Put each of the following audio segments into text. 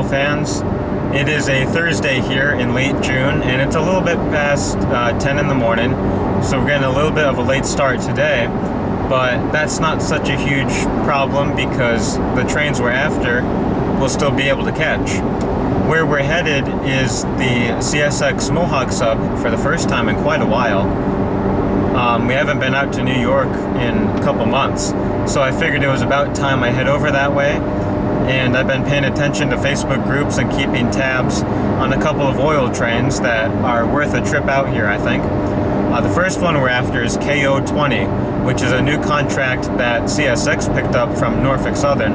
fans. It is a Thursday here in late June, and it's a little bit past 10 in the morning, so we're getting a little bit of a late start today, but that's not such a huge problem because the trains we're after we'll still be able to catch. Where we're headed is the CSX Mohawk sub for the first time in quite a while. We haven't been out to New York in a couple months, so I figured it was about time I head over that way. And I've been paying attention to Facebook groups and keeping tabs on a couple of oil trains that are worth a trip out here, I think. The first one we're after is KO20, which is a new contract that CSX picked up from Norfolk Southern.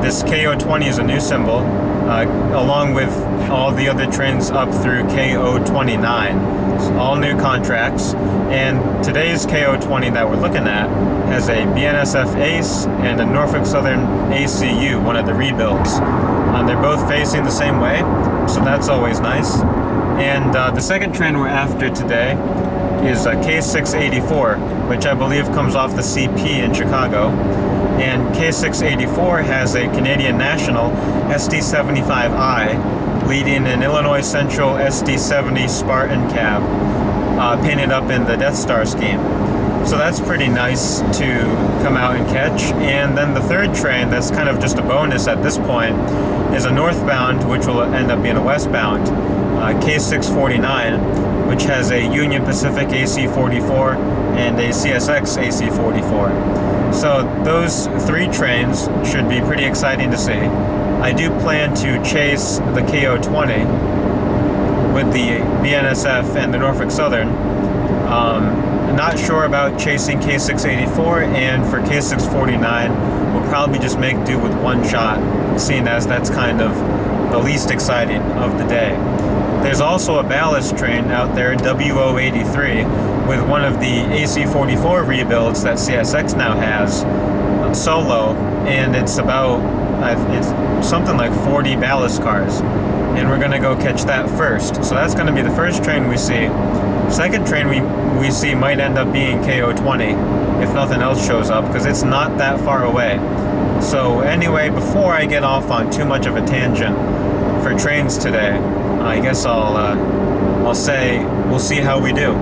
This KO20 is a new symbol, along with all the other trains up through KO29. It's all new contracts, and today's KO20 that we're looking at has a BNSF ACE and a Norfolk Southern ACU, one of the rebuilds. They're both facing the same way, so that's always nice. And the second train we're after today is a K684, which I believe comes off the CP in Chicago. And K684 has a Canadian National SD75I leading an Illinois Central SD70 Spartan cab painted up in the Death Star scheme. So that's pretty nice to come out and catch. And then the third train, that's kind of just a bonus at this point, is a northbound, which will end up being a westbound, K649, which has a Union Pacific AC44 and a CSX AC44. So those three trains should be pretty exciting to see. I do plan to chase the KO20 with the BNSF and the Norfolk Southern. Not sure about chasing K684, and for K649, we'll probably just make do with one shot, seeing as that's kind of the least exciting of the day. There's also a ballast train out there, WO83, with one of the AC44 rebuilds that CSX now has, solo, and it's something like 40 ballast cars, and we're going to go catch that first. So that's going to be the first train we see. Second train we see might end up being KO20 if nothing else shows up, because it's not that far away. So anyway, before I get off on too much of a tangent for trains today, I guess I'll say we'll see how we do.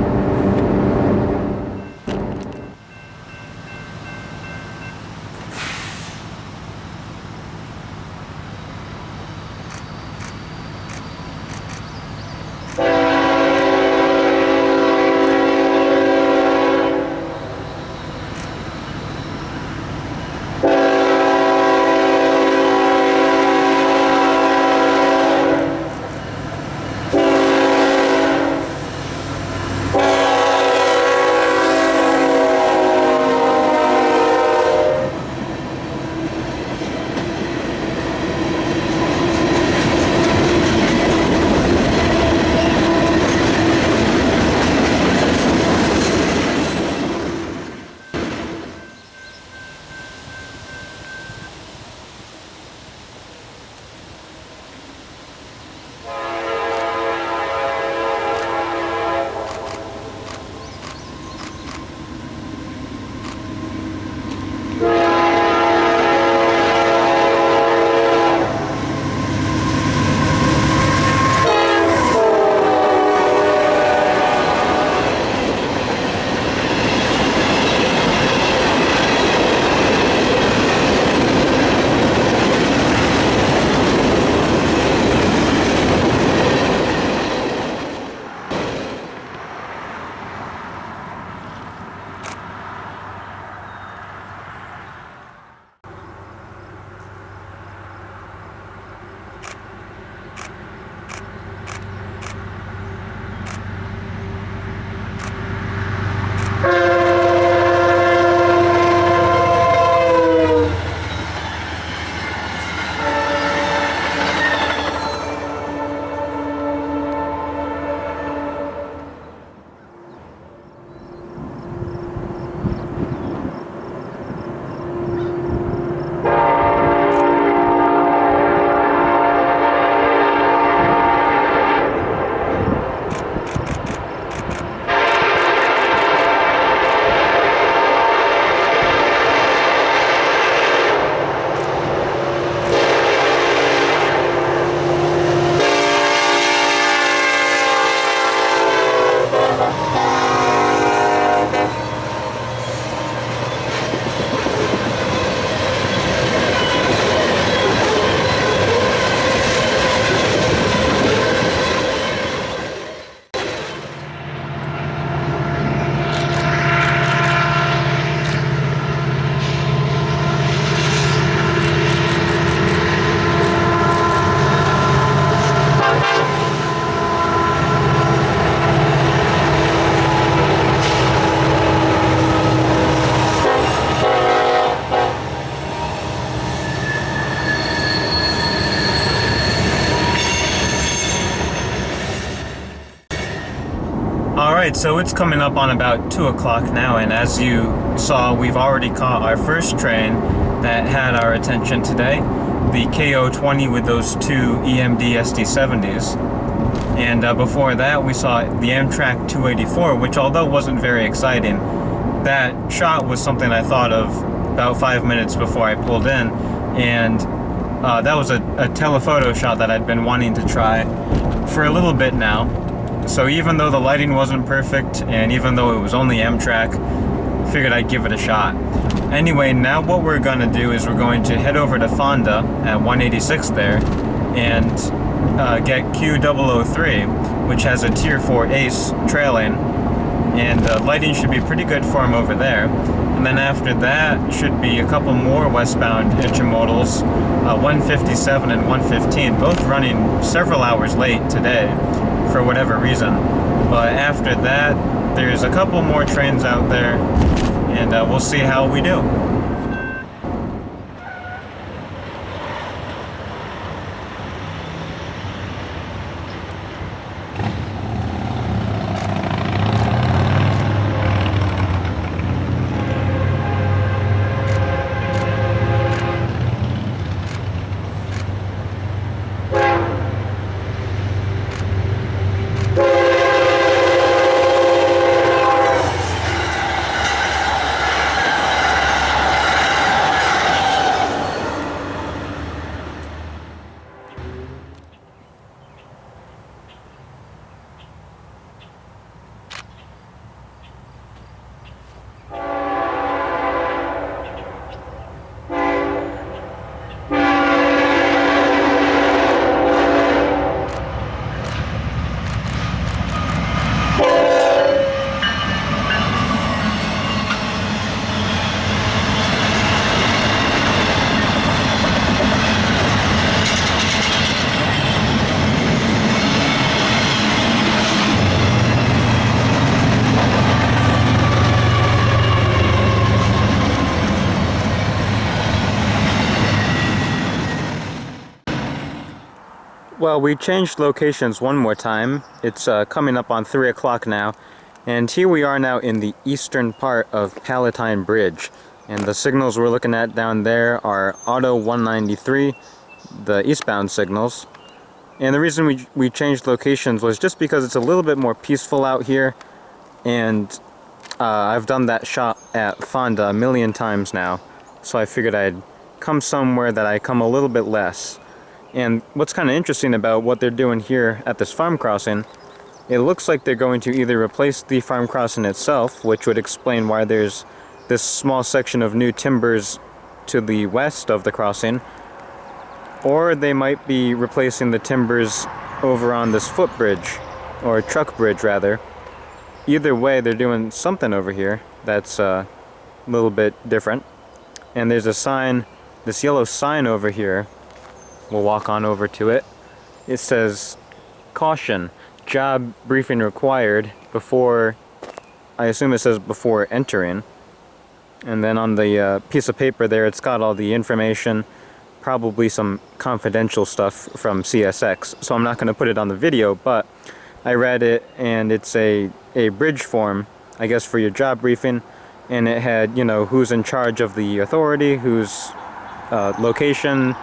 Alright, so it's coming up on about 2 o'clock now, and as you saw, we've already caught our first train that had our attention today, the KO20 with those two EMD SD70s. And before that, we saw the Amtrak 284, which although wasn't very exciting, that shot was something I thought of about 5 minutes before I pulled in, and that was a telephoto shot that I'd been wanting to try for a little bit now. So even though the lighting wasn't perfect, and even though it was only Amtrak, figured I'd give it a shot. Anyway, now what we're going to do is we're going to head over to Fonda at 186 there, and get Q003, which has a Tier 4 Ace trailing, and lighting should be pretty good for him over there. And then after that should be a couple more westbound intermodals, 157 and 115, both running several hours late today for whatever reason. But after that, there's a couple more trains out there, and we'll see how we do. Well, we changed locations one more time. It's coming up on 3 o'clock now, and here we are now in the eastern part of Palatine Bridge. And the signals we're looking at down there are Auto 193, the eastbound signals. And the reason we changed locations was just because it's a little bit more peaceful out here, and I've done that shot at Fonda a million times now, so I figured I'd come somewhere that I come a little bit less. And what's kind of interesting about what they're doing here at this farm crossing, it looks like they're going to either replace the farm crossing itself, which would explain why there's this small section of new timbers to the west of the crossing, or they might be replacing the timbers over on this footbridge, or truck bridge rather. Either way, they're doing something over here that's a little bit different. And there's a sign, this yellow sign over here. We'll walk on over to it. It says, "Caution, job briefing required," before, I assume it says before entering. And then on the piece of paper there, it's got all the information, probably some confidential stuff from CSX. So I'm not going to put it on the video, but I read it, and it's a bridge form, I guess, for your job briefing. And it had, you know, who's in charge of the authority, whose location,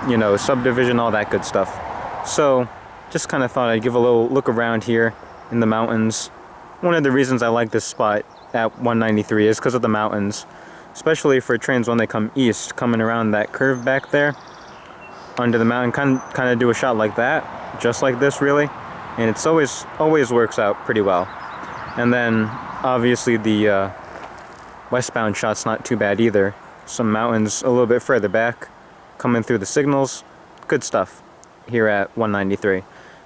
you know, subdivision, all that good stuff. So just kind of thought I'd give a little look around here in the mountains. One of the reasons I like this spot at 193 is because of the mountains, especially for trains when they come east, coming around that curve back there under the mountain. Kind of do a shot like that, just like this really, and it's always works out pretty well. And then obviously the westbound shot's not too bad either. Some mountains a little bit further back, coming through the signals. Good stuff here at 193.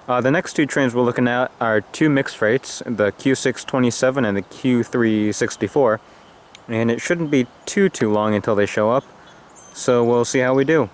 The next two trains we're looking at are two mixed freights, the Q627 and the Q364, and it shouldn't be too long until they show up, so we'll see how we do.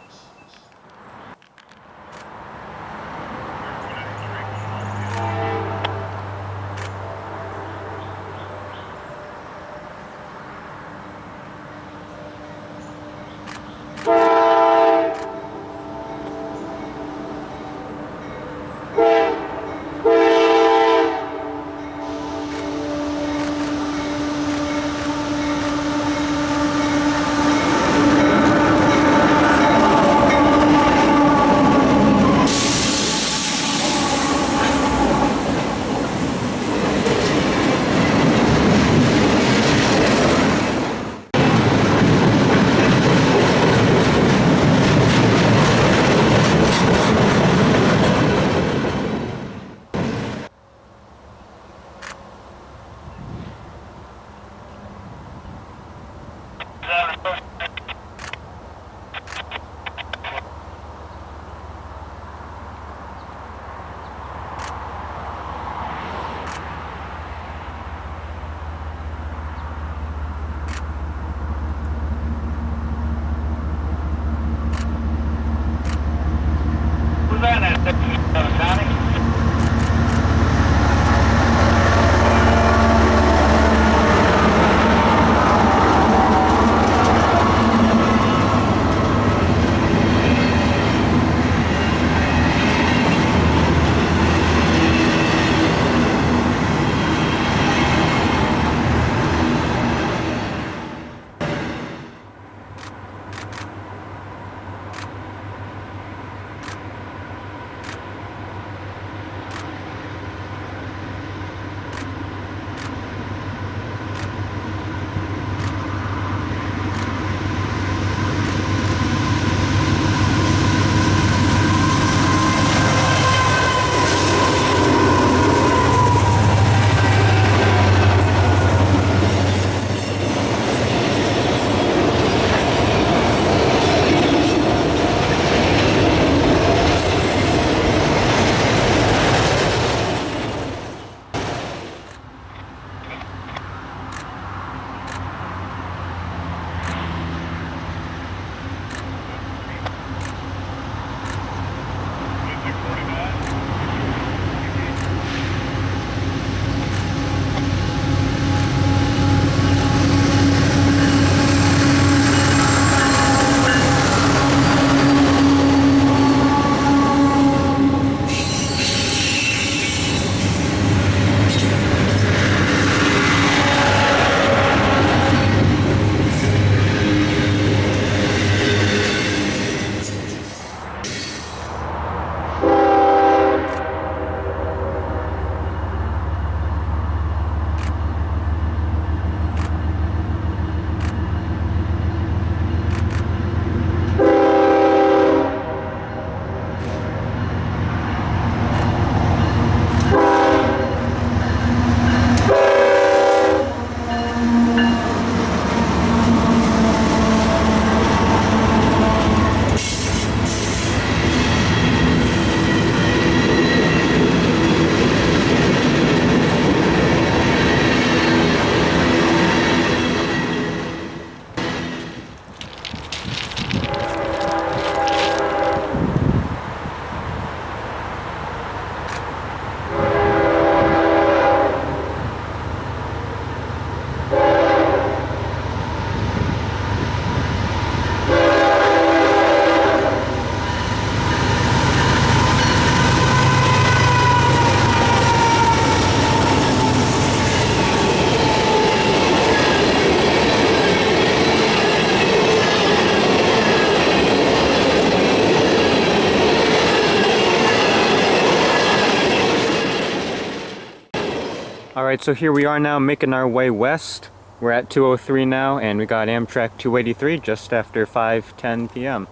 Alright, so here we are now making our way west. We're at 203 now, and we got Amtrak 283 just after 5:10 p.m.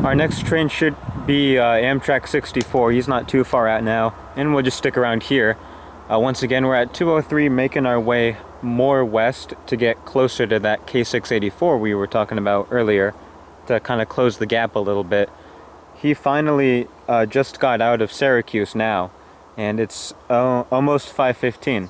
Our next train should be Amtrak 64. He's not too far out now, and we'll just stick around here. Once again, we're at 203, making our way more west to get closer to that K684 we were talking about earlier, to kind of close the gap a little bit. He finally just got out of Syracuse now, and it's almost 5:15.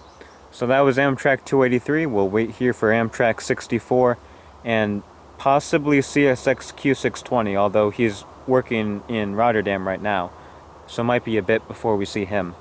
So that was Amtrak 283. We'll wait here for Amtrak 64 and possibly CSX Q620, although he's working in Rotterdam right now, so it might be a bit before we see him.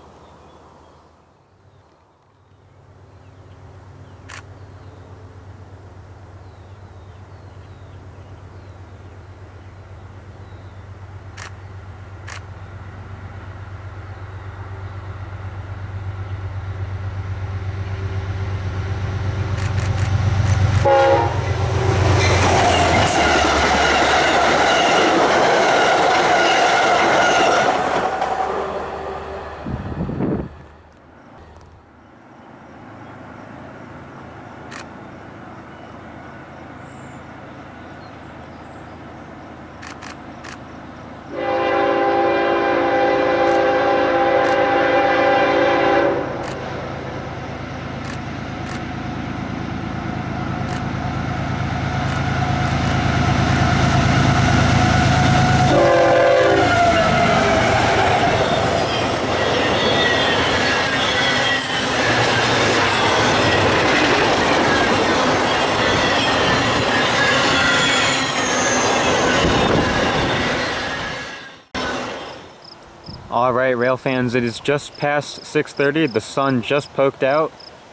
Alright, rail fans, it is just past 6:30, the sun just poked out,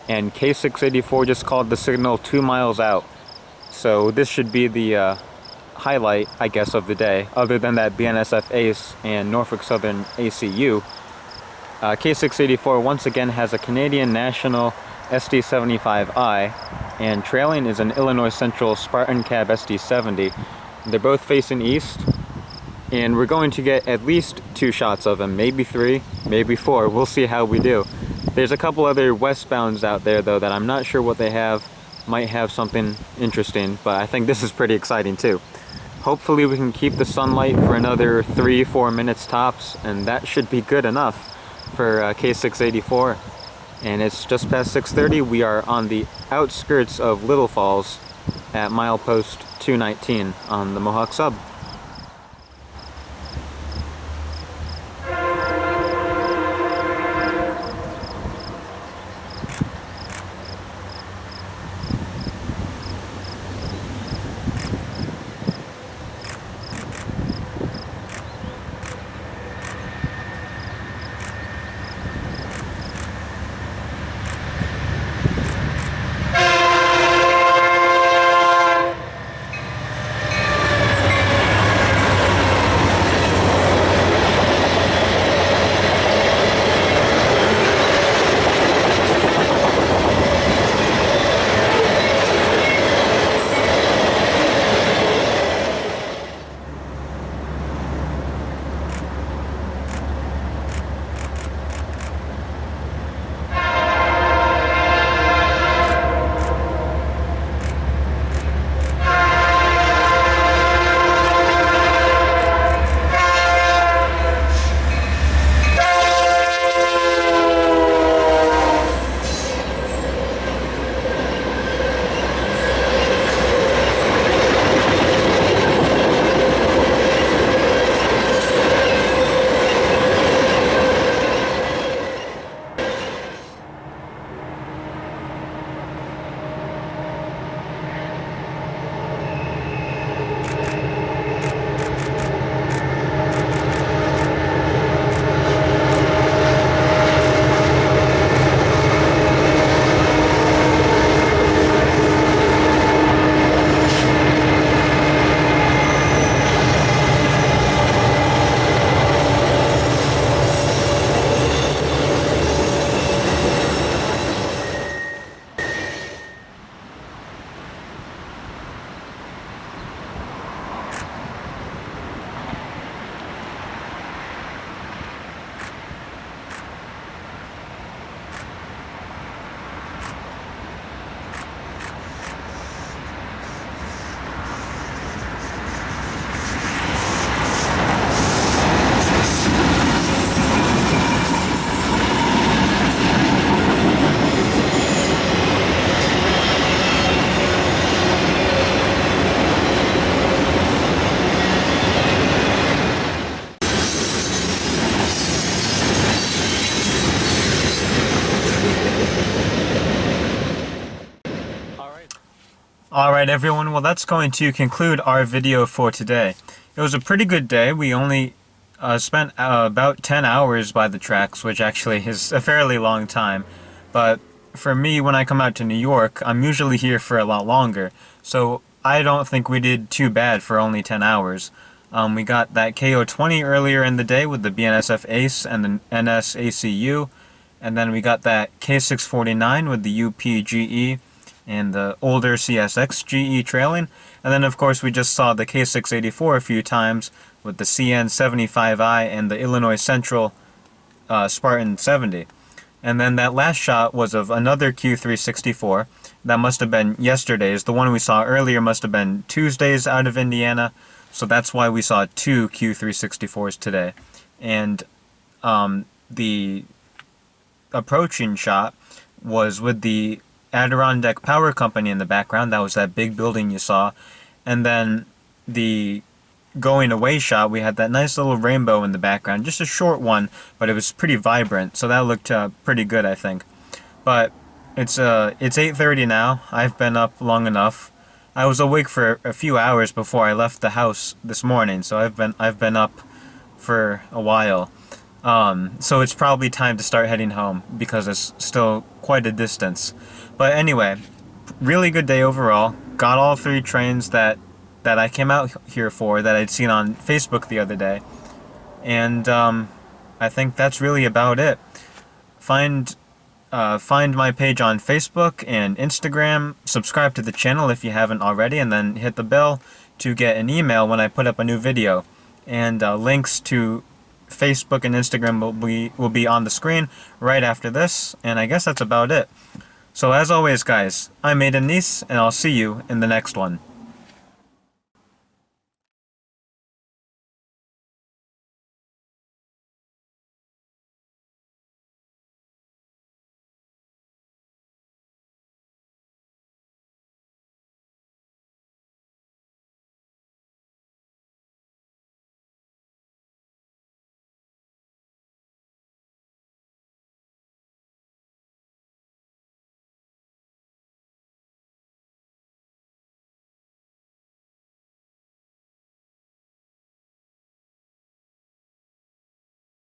and K684 just called the signal 2 miles out. So this should be the highlight, I guess, of the day, other than that BNSF ACE and Norfolk Southern ACU. K684 once again has a Canadian National SD75I, and trailing is an Illinois Central Spartan Cab SD70. They're both facing east, and we're going to get at least 2 shots of them, maybe 3, maybe 4. We'll see how we do. There's a couple other westbounds out there though that I'm not sure what they have. Might have something interesting, but I think this is pretty exciting too. Hopefully we can keep the sunlight for another 3-4 minutes tops, and that should be good enough for K684. And it's just past 6:30. We are on the outskirts of Little Falls at milepost 219 on the Mohawk Sub. Alright everyone, well that's going to conclude our video for today. It was a pretty good day. We only spent about 10 hours by the tracks, which actually is a fairly long time. But for me, when I come out to New York, I'm usually here for a lot longer. So I don't think we did too bad for only 10 hours. We got that KO20 earlier in the day with the BNSF ACE and the NS-ACU. And then we got that K649 with the UPGE and the older CSX GE trailing. And then of course we just saw the K684 a few times with the CN75I and the Illinois Central Spartan 70. And then that last shot was of another Q364. That must have been yesterday's. The one we saw earlier must have been Tuesday's out of Indiana. So that's why we saw 2 Q364s today. And the approaching shot was with the Adirondack Power Company in the background. That was that big building you saw. And then the going away shot, we had that nice little rainbow in the background. Just a short one, but it was pretty vibrant. So that looked pretty good, I think. But it's 8:30 now. I've been up long enough. I was awake for a few hours before I left the house this morning, so I've been up for a while. So it's probably time to start heading home because it's still quite a distance. But anyway, really good day overall. Got all 3 trains that I came out here for that I'd seen on Facebook the other day. And I think that's really about it. Find find my page on Facebook and Instagram. Subscribe to the channel if you haven't already, and then hit the bell to get an email when I put up a new video. And links to Facebook and Instagram will be on the screen right after this. And I guess that's about it. So as always, guys, I'm 1's, and I'll see you in the next one.